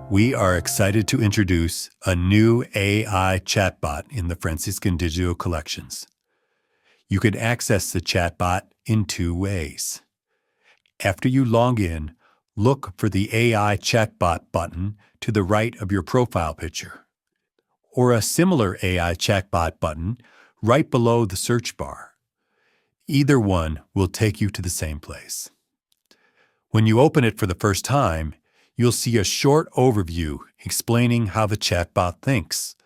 We are excited to introduce a new AI chatbot in the Franciscan Digital Collections. You can access the chatbot in two ways. After you log in, look for the AI Chatbot button to the right of your profile picture, or a similar AI Chatbot button right below the search bar. Either one will take you to the same place. When you open it for the first time, you'll see a short overview explaining how the chatbot thinks,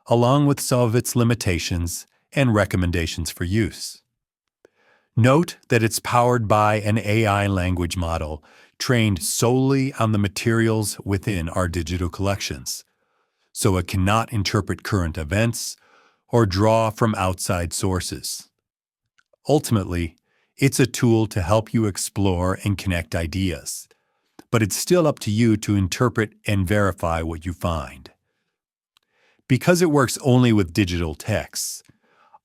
along with some of its limitations and recommendations for use. Note that it's powered by an AI language model trained solely on the materials within our digital collections, so it cannot interpret current events or draw from outside sources. Ultimately, it's a tool to help you explore and connect ideas, but it's still up to you to interpret and verify what you find. Because it works only with digital texts,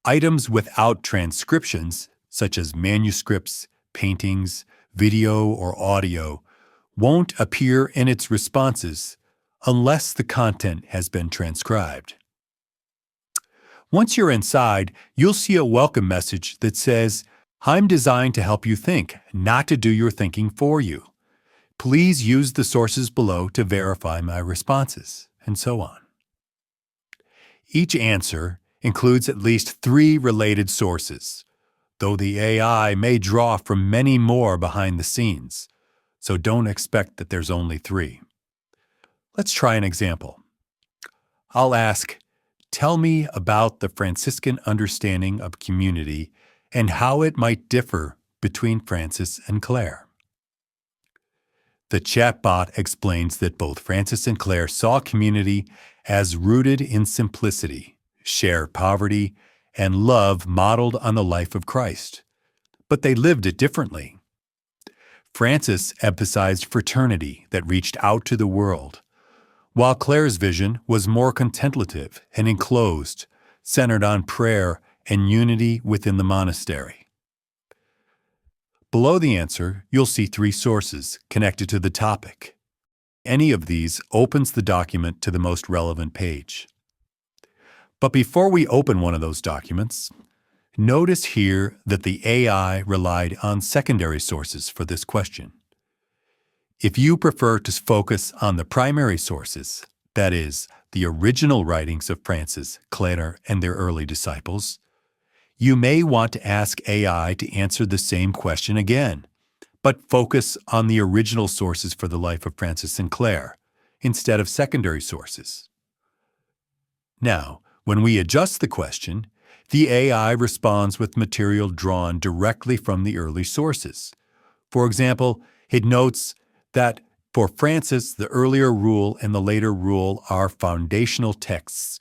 items without transcriptions, such as manuscripts, paintings, video, or audio, won't appear in its responses unless the content has been transcribed. Once you're inside, you'll see a welcome message that says, "I'm designed to help you think, not to do your thinking for you. Please use the sources below to verify my responses," and so on. Each answer includes at least 3 related sources, though the AI may draw from many more behind the scenes, so don't expect that there's only 3. Let's try an example. I'll ask, "Tell me about the Franciscan understanding of community and how it might differ between Francis and Clare." The chatbot explains that both Francis and Clare saw community as rooted in simplicity, shared poverty, and love modeled on the life of Christ, but they lived it differently. Francis emphasized fraternity that reached out to the world, while Clare's vision was more contemplative and enclosed, centered on prayer and unity within the monastery. Below the answer, you'll see 3 sources connected to the topic. Any of these opens the document to the most relevant page. But before we open one of those documents, notice here that the AI relied on secondary sources for this question. If you prefer to focus on the primary sources, that is, the original writings of Francis, Clare, and their early disciples, you may want to ask AI to answer the same question again, but focus on the original sources for the life of Francis and Clare, instead of secondary sources. Now, when we adjust the question, the AI responds with material drawn directly from the early sources. For example, it notes that for Francis, the earlier rule and the later rule are foundational texts,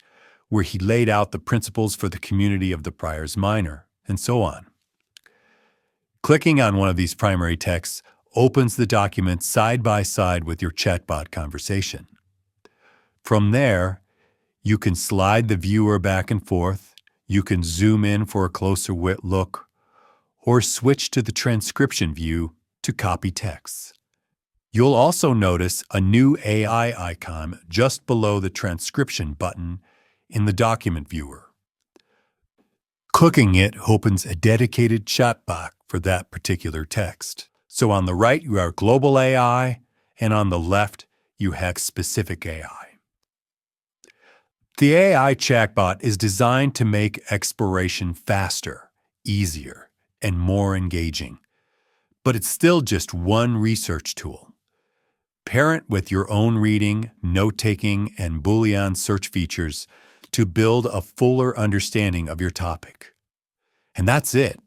where he laid out the principles for the community of the Priors Minor, and so on. Clicking on one of these primary texts opens the document side by side with your chatbot conversation. From there, you can slide the viewer back and forth, you can zoom in for a closer look, or switch to the transcription view to copy text. You'll also notice a new AI icon just below the transcription button in the document viewer. Clicking it opens a dedicated chatbot for that particular text. So on the right, you have global AI, and on the left, you have specific AI. The AI chatbot is designed to make exploration faster, easier, and more engaging. But it's still just one research tool. Pair it with your own reading, note-taking, and Boolean search features to build a fuller understanding of your topic. And that's it.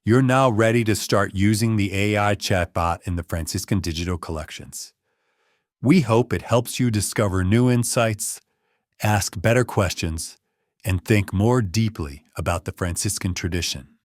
You're now ready to start using the AI chatbot in the Franciscan Digital Collections. We hope it helps you discover new insights, ask better questions, and think more deeply about the Franciscan tradition.